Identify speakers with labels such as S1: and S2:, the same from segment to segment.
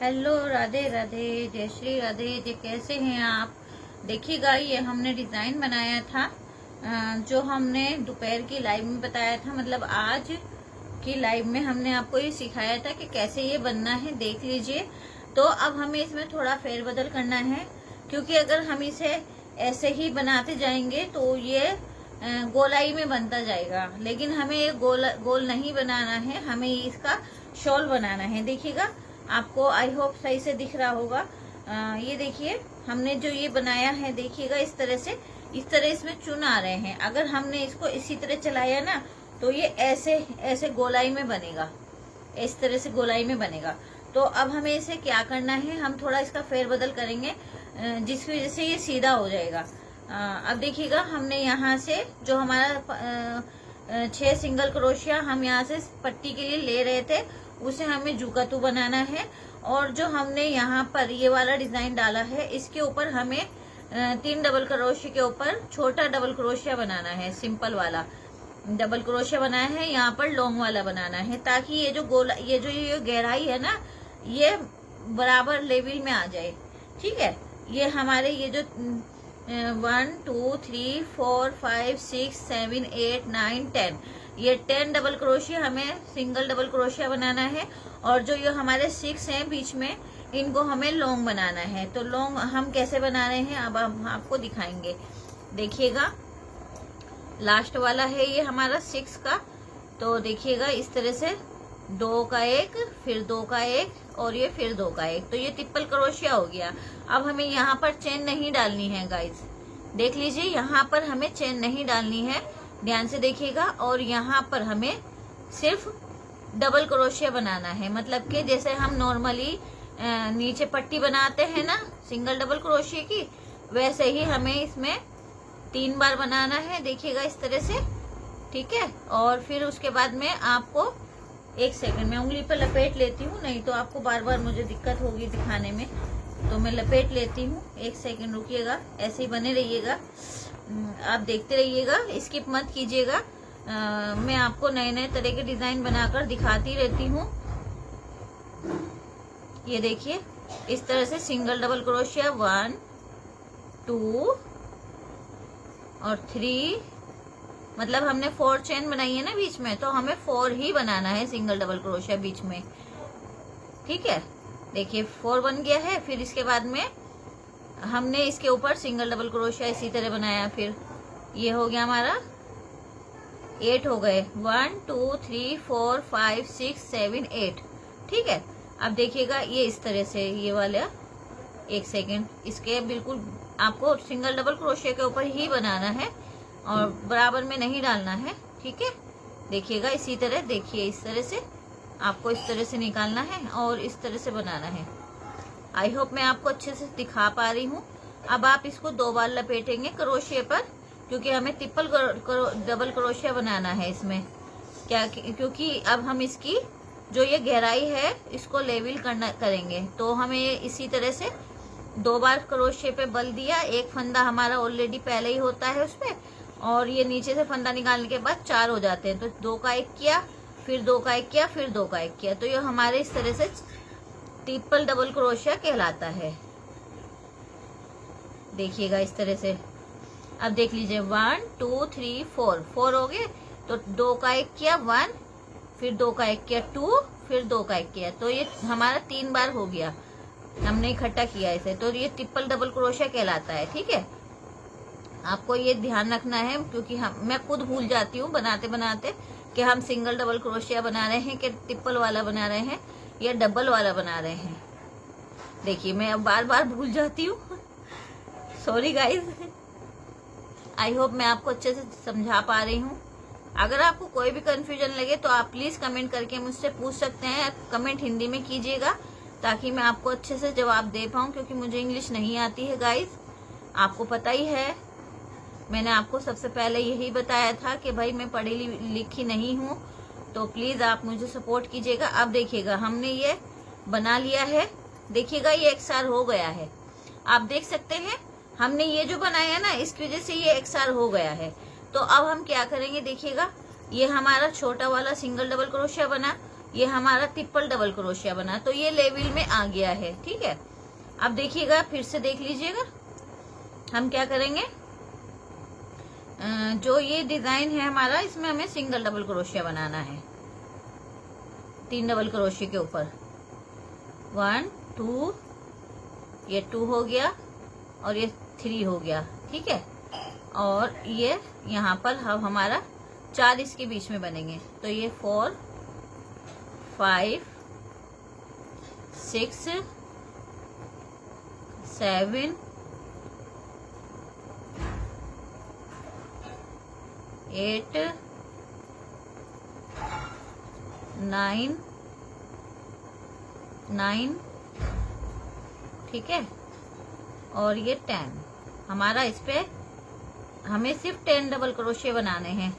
S1: Hello, Radhe Radhe, जय श्री राधे जी। कैसे हैं आप? देखिएगा, ये हमने डिजाइन बनाया था जो हमने दोपहर की लाइव में बताया था। मतलब आज की लाइव में हमने आपको ये सिखाया था कि कैसे ये बनना है। देख लीजिए। तो अब हमें इसमें थोड़ा फेरबदल करना है, क्योंकि अगर हम इसे ऐसे ही बनाते जाएंगे तो ये गोलाई में बनता जाएगा। लेकिन हमें ये गोल नहीं बनाना है, हमें इसका शॉल बनाना है। देखिएगा, आपको आई होप सही से दिख रहा होगा। ये देखिए, हमने जो ये बनाया है, देखिएगा इस तरह इसमें चुन आ रहे हैं। अगर हमने इसको इसी तरह चलाया ना तो ये ऐसे ऐसे गोलाई में बनेगा, इस तरह से गोलाई में बनेगा। तो अब हमें इसे क्या करना है, हम थोड़ा इसका फेरबदल करेंगे जिसकी वजह से ये सीधा हो जाएगा। अब देखिएगा, हमने यहाँ से जो हमारा 6 सिंगल क्रोशिया हम यहाँ से पट्टी के लिए ले रहे थे, उसे हमें जुकातू बनाना है। और जो हमने यहाँ पर ये वाला डिजाइन डाला है, इसके ऊपर हमें 3 डबल क्रोशिया के ऊपर छोटा डबल क्रोशिया बनाना है। सिंपल वाला डबल क्रोशिया बनाया है, यहाँ पर लॉन्ग वाला बनाना है, ताकि ये जो ये गहराई है ना, ये बराबर लेवल में आ जाए। ठीक है, ये हमारे ये जो 1 2 3 4 5 6 7 8 9 10, ये 10 डबल क्रोशिया हमें सिंगल डबल क्रोशिया बनाना है। और जो ये हमारे 6 हैं बीच में, इनको हमें लॉन्ग बनाना है। तो लॉन्ग हम कैसे बना रहे हैं अब हम आपको दिखाएंगे। देखिएगा, लास्ट वाला है ये हमारा 6 का। तो देखिएगा, इस तरह से 2 का एक, फिर 2 का एक, और ये फिर 2 का एक। तो ये ट्रिपल क्रोशिया हो गया। अब हमें यहाँ पर चेन नहीं डालनी है गाइज। देख लीजिए, यहाँ पर हमें चेन नहीं डालनी है, ध्यान से देखिएगा। और यहाँ पर हमें सिर्फ डबल क्रोशिया बनाना है। मतलब कि जैसे हम नॉर्मली नीचे पट्टी बनाते हैं ना सिंगल डबल क्रोशिया की, वैसे ही हमें इसमें 3 बार बनाना है। देखिएगा इस तरह से, ठीक है। और फिर उसके बाद में आपको 1 सेकंड में उंगली पर लपेट लेती हूँ, नहीं तो आपको बार बार मुझे दिक्कत होगी दिखाने में। तो मैं लपेट लेती हूँ, 1 सेकंड रुकिएगा, ऐसे ही बने रहिएगा, आप देखते रहिएगा, स्किप मत कीजिएगा। मैं आपको नए नए तरह के डिजाइन बनाकर दिखाती रहती हूँ। ये देखिए, इस तरह से सिंगल डबल क्रोशिया 1 2 और 3, मतलब हमने 4 चेन बनाई है ना बीच में, तो हमें 4 ही बनाना है सिंगल डबल क्रोशिया बीच में। ठीक है, देखिए 4 बन गया है। फिर इसके बाद में हमने इसके ऊपर सिंगल डबल क्रोशिया इसी तरह बनाया। फिर ये हो गया हमारा 8 हो गए, 1 2 3 4 5 6 7 8। ठीक है, अब देखिएगा ये इस तरह से, ये वाला 1 सेकंड, इसके बिल्कुल आपको सिंगल डबल क्रोशिया के ऊपर ही बनाना है और बराबर में नहीं डालना है। ठीक है, देखिएगा इसी तरह, देखिए इस तरह से आपको इस तरह से निकालना है और इस तरह से बनाना है। आई होप मैं आपको अच्छे से दिखा पा रही हूँ। अब आप इसको 2 बार लपेटेंगे क्रोशिया पर, क्योंकि हमें ट्रिपल डबल क्रोशिया बनाना है इसमें। क्या, क्योंकि अब हम इसकी जो ये गहराई है इसको लेवल करेंगे। तो हमें इसी तरह से 2 बार क्रोशिया पे बल दिया। एक फंदा हमारा ऑलरेडी पहले ही होता है उसपे, और ये नीचे से फंदा निकालने के बाद 4 हो जाते हैं। तो 2 का 1 किया, फिर 2 का 1 किया, फिर 2 का 1 किया। तो ये हमारे इस तरह से ट्रिपल डबल क्रोशिया कहलाता है। देखिएगा इस तरह से, अब देख लीजिए 1 2 3 4 हो गए। तो 2 का 1 किया 1, फिर 2 का 1 किया 2, फिर 2 का 1 किया। तो ये हमारा 3 बार हो गया, हमने इकट्ठा किया इसे। तो ये ट्रिपल डबल क्रोशिया कहलाता है। ठीक है, आपको ये ध्यान रखना है, क्योंकि मैं खुद भूल जाती हूँ बनाते बनाते कि हम सिंगल डबल क्रोशिया बना रहे हैं कि ट्रिपल वाला बना रहे हैं या डबल वाला बना रहे हैं। देखिए, मैं अब बार बार भूल जाती हूँ, सॉरी गाइज। आई होप मैं आपको अच्छे से समझा पा रही हूँ। अगर आपको कोई भी कंफ्यूजन लगे तो आप प्लीज कमेंट करके मुझसे पूछ सकते हैं। कमेंट हिंदी में कीजिएगा ताकि मैं आपको अच्छे से जवाब दे पाऊँ, क्योंकि मुझे इंग्लिश नहीं आती है गाइज। आपको पता ही है, मैंने आपको सबसे पहले यही बताया था कि भाई मैं पढ़ी लिखी नहीं हूँ, तो प्लीज आप मुझे सपोर्ट कीजिएगा। अब देखिएगा, हमने ये बना लिया है। देखिएगा, ये एक सार हो गया है, आप देख सकते हैं। हमने ये जो बनाया ना, इसकी वजह से ये एक सार हो गया है। तो अब हम क्या करेंगे, देखिएगा, ये हमारा छोटा वाला सिंगल डबल क्रोशिया बना। ये हमारा ट्रिपल डबल क्रोशिया बना, तो ये लेवल में आ गया है। ठीक है, अब देखिएगा, फिर से देख लीजिएगा, हम क्या करेंगे, जो ये डिजाइन है हमारा, इसमें हमें सिंगल डबल क्रोशिया बनाना है, 3 डबल क्रोशिया के ऊपर, 1 2, ये 2 हो गया और ये 3 हो गया। ठीक है, और ये यहाँ पर हमारा 4 इसके बीच में बनेंगे, तो ये 4 5 6 7 8 9 9, ठीक है, और ये 10। हमारा इस पे हमें सिर्फ 10 डबल क्रोशिया बनाने हैं।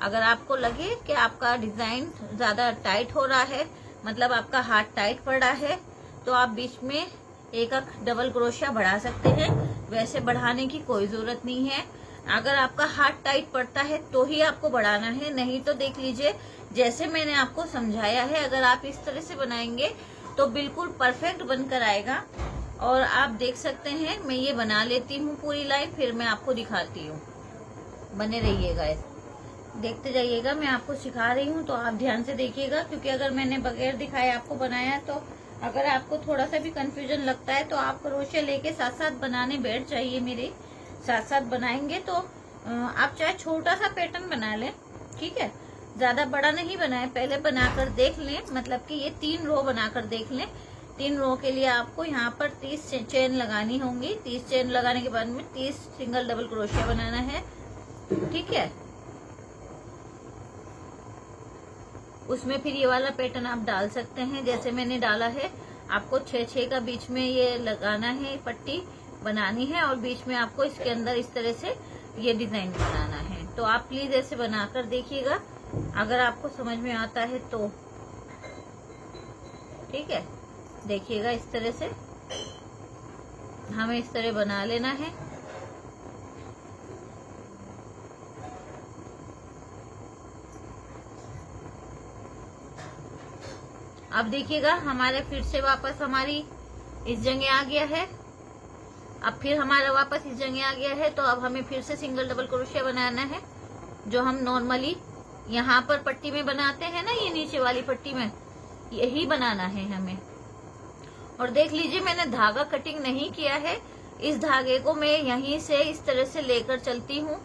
S1: अगर आपको लगे कि आपका डिजाइन ज्यादा टाइट हो रहा है, मतलब आपका हाथ टाइट पड़ रहा है, तो आप बीच में एक डबल क्रोशिया बढ़ा सकते हैं। वैसे बढ़ाने की कोई जरूरत नहीं है। अगर आपका हाथ टाइट पड़ता है तो ही आपको बढ़ाना है, नहीं तो देख लीजिए जैसे मैंने आपको समझाया है, अगर आप इस तरह से बनाएंगे तो बिल्कुल परफेक्ट बनकर आएगा। और आप देख सकते हैं, मैं ये बना लेती हूँ पूरी लाइन, फिर मैं आपको दिखाती हूँ। बने रहिएगा, देखते जाइएगा, मैं आपको सिखा रही हूँ तो आप ध्यान से देखिएगा, क्योंकि अगर मैंने बगैर दिखाए आपको बनाया तो अगर आपको थोड़ा सा भी कंफ्यूजन लगता है तो आप क्रोशिया लेके साथ साथ बनाने बैठ जाइए। मेरे साथ साथ बनाएंगे तो आप चाहे छोटा सा पैटर्न बना लें, ठीक है, ज्यादा बड़ा नहीं बनाए, पहले बनाकर देख लें, मतलब कि ये 3 रो बनाकर देख लें। 3 रो के लिए आपको यहाँ पर 30 चेन लगानी होंगी। 30 चेन लगाने के बाद में 30 सिंगल डबल क्रोशिया बनाना है। ठीक है, उसमें फिर ये वाला पैटर्न आप डाल सकते हैं, जैसे मैंने डाला है। आपको 6-6 का बीच में ये लगाना है, पट्टी बनानी है, और बीच में आपको इसके अंदर इस तरह से ये डिजाइन बनाना है। तो आप प्लीज ऐसे बनाकर देखिएगा, अगर आपको समझ में आता है तो। ठीक है, देखिएगा इस तरह से हमें इस तरह बना लेना है। अब देखिएगा हमारे फिर से वापस हमारी इस जगह आ गया है। अब फिर हमारा वापस इस जगह आ गया है, तो अब हमें फिर से सिंगल डबल क्रोशिया बनाना है, जो हम नॉर्मली यहाँ पर पट्टी में बनाते हैं ना, ये नीचे वाली पट्टी में, यही बनाना है हमें। और देख लीजिए, मैंने धागा कटिंग नहीं किया है, इस धागे को मैं यहीं से इस तरह से लेकर चलती हूँ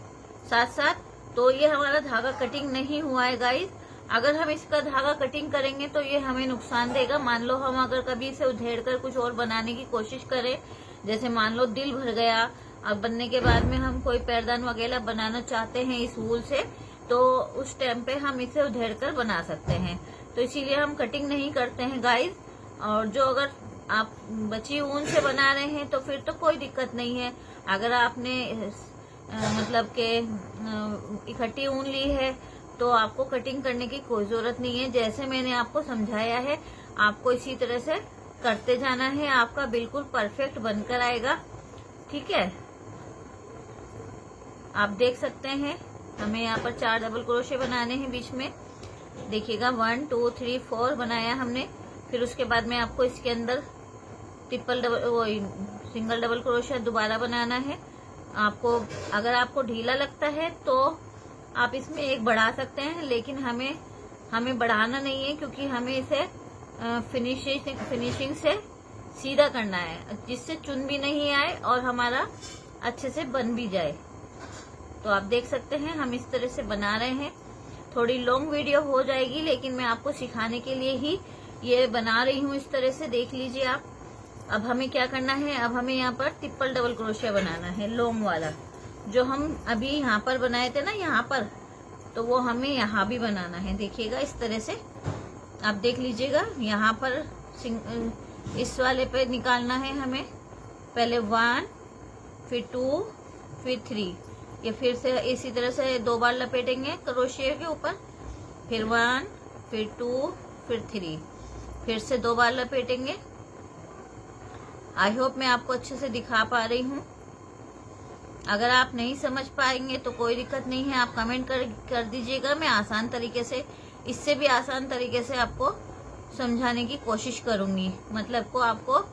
S1: साथ साथ, तो ये हमारा धागा कटिंग नहीं हुआ है गाइस। अगर हम इसका धागा कटिंग करेंगे तो ये हमें नुकसान देगा। मान लो हम अगर कभी इसे उधेड़ कर कुछ और बनाने की कोशिश करें, जैसे मान लो दिल भर गया, अब बनने के बाद में हम कोई पैरदान वगैरह बनाना चाहते हैं इस वूल से, तो उस टाइम पे हम इसे उधेड़ कर बना सकते हैं। तो इसीलिए हम कटिंग नहीं करते हैं गाइस। और जो अगर आप बची ऊन से बना रहे हैं तो फिर तो कोई दिक्कत नहीं है। अगर आपने मतलब के इकट्ठी ऊन ली है तो आपको कटिंग करने की कोई जरूरत नहीं है। जैसे मैंने आपको समझाया है, आपको इसी तरह से करते जाना है, आपका बिल्कुल परफेक्ट बनकर आएगा। ठीक है, आप देख सकते हैं हमें यहाँ पर 4 डबल क्रोशिया बनाने हैं बीच में। देखिएगा 1 2 3 4 बनाया हमने। फिर उसके बाद में आपको इसके अंदर सिंगल डबल क्रोशिया दोबारा बनाना है। आपको अगर आपको ढीला लगता है तो आप इसमें एक बढ़ा सकते हैं, लेकिन हमें बढ़ाना नहीं है, क्योंकि हमें इसे फिनिशिंग से सीधा करना है, जिससे चुन भी नहीं आए और हमारा अच्छे से बन भी जाए। तो आप देख सकते हैं हम इस तरह से बना रहे हैं। थोड़ी लॉन्ग वीडियो हो जाएगी, लेकिन मैं आपको सिखाने के लिए ही ये बना रही हूँ इस तरह से। देख लीजिए आप। अब हमें क्या करना है, अब हमें यहाँ पर ट्रिपल डबल क्रोशिया बनाना है, लॉन्ग वाला, जो हम अभी यहाँ पर बनाए थे ना, यहाँ पर, तो वो हमें यहाँ भी बनाना है। देखिएगा इस तरह से आप देख लीजिएगा, यहाँ पर इस वाले पे निकालना है हमें। पहले 1 फिर 2 फिर 3, ये फिर से इसी तरह से 2 बार लपेटेंगे क्रोशिया के ऊपर, फिर 1 फिर 2 फिर 3, फिर से 2 बार लपेटेंगे। आई होप मैं आपको अच्छे से दिखा पा रही हूँ। अगर आप नहीं समझ पाएंगे तो कोई दिक्कत नहीं है, आप कमेंट कर दीजिएगा, मैं आसान तरीके से इससे भी आसान तरीके से आपको समझाने की कोशिश करूंगी। मतलब को आपको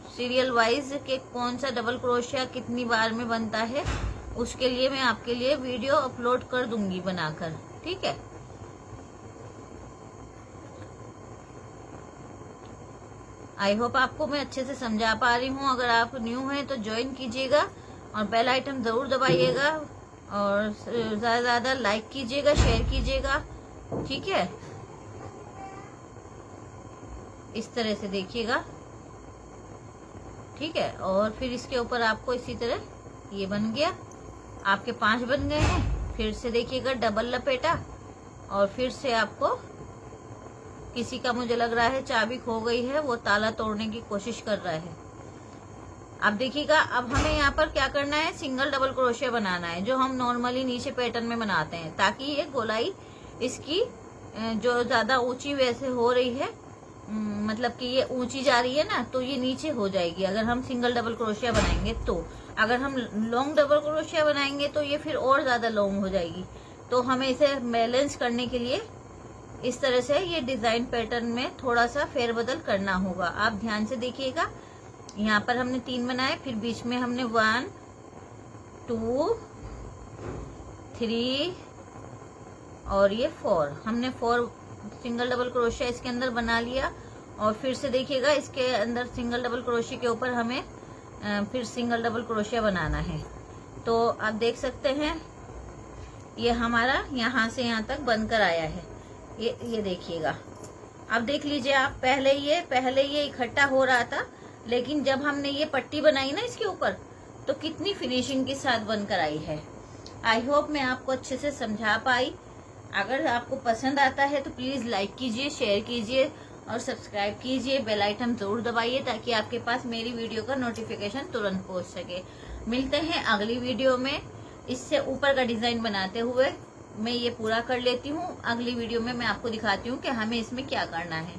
S1: सीरियल वाइज के कौन सा डबल क्रोशिया कितनी बार में बनता है, उसके लिए मैं आपके लिए वीडियो अपलोड कर दूंगी बनाकर, ठीक है। आई होप आपको मैं अच्छे से समझा पा रही हूँ। अगर आप न्यू हैं तो ज्वाइन कीजिएगा और बेल आइटम जरूर दबाइएगा और ज्यादा से ज्यादा लाइक कीजिएगा, शेयर कीजिएगा, ठीक है। इस तरह से देखिएगा, ठीक है। और फिर इसके ऊपर आपको इसी तरह ये बन गया, आपके 5 बन गए हैं। फिर से देखिएगा डबल लपेटा और फिर से आपको किसी का मुझे लग रहा है चाबी खो गई है, वो ताला तोड़ने की कोशिश कर रहा है। अब देखिएगा, अब हमें यहाँ पर क्या करना है, सिंगल डबल क्रोशिया बनाना है जो हम नॉर्मली नीचे पैटर्न में बनाते हैं, ताकि ये गोलाई इसकी जो ज्यादा ऊंची वैसे हो रही है, मतलब कि ये ऊंची जा रही है ना, तो ये नीचे हो जाएगी अगर हम सिंगल डबल क्रोशिया बनाएंगे। तो अगर हम लॉन्ग डबल क्रोशिया बनाएंगे तो ये फिर और ज्यादा लॉन्ग हो जाएगी। तो हमें इसे बैलेंस करने के लिए इस तरह से ये डिजाइन पैटर्न में थोड़ा सा फेरबदल करना होगा। आप ध्यान से देखिएगा, यहाँ पर हमने 3 बनाए, फिर बीच में हमने 1 2 3 और ये 4, हमने 4 सिंगल डबल क्रोशिया इसके अंदर बना लिया। और फिर से देखिएगा, इसके अंदर सिंगल डबल क्रोशिया के ऊपर हमें फिर सिंगल डबल क्रोशिया बनाना है। तो आप देख सकते हैं ये हमारा यहाँ से यहाँ तक बनकर आया है। ये देखिएगा, अब देख लीजिए आप, पहले ये इकट्ठा हो रहा था, लेकिन जब हमने ये पट्टी बनाई ना इसके ऊपर, तो कितनी फिनिशिंग के साथ बनकर आई है। आई होप मैं आपको अच्छे से समझा पाई। अगर आपको पसंद आता है तो प्लीज लाइक कीजिए, शेयर कीजिए और सब्सक्राइब कीजिए। बेल आइकन जरूर दबाइए ताकि आपके पास मेरी वीडियो का नोटिफिकेशन तुरंत पहुंच सके। मिलते हैं अगली वीडियो में। इससे ऊपर का डिजाइन बनाते हुए मैं ये पूरा कर लेती हूँ। अगली वीडियो में मैं आपको दिखाती हूँ कि हमें इसमें क्या करना है।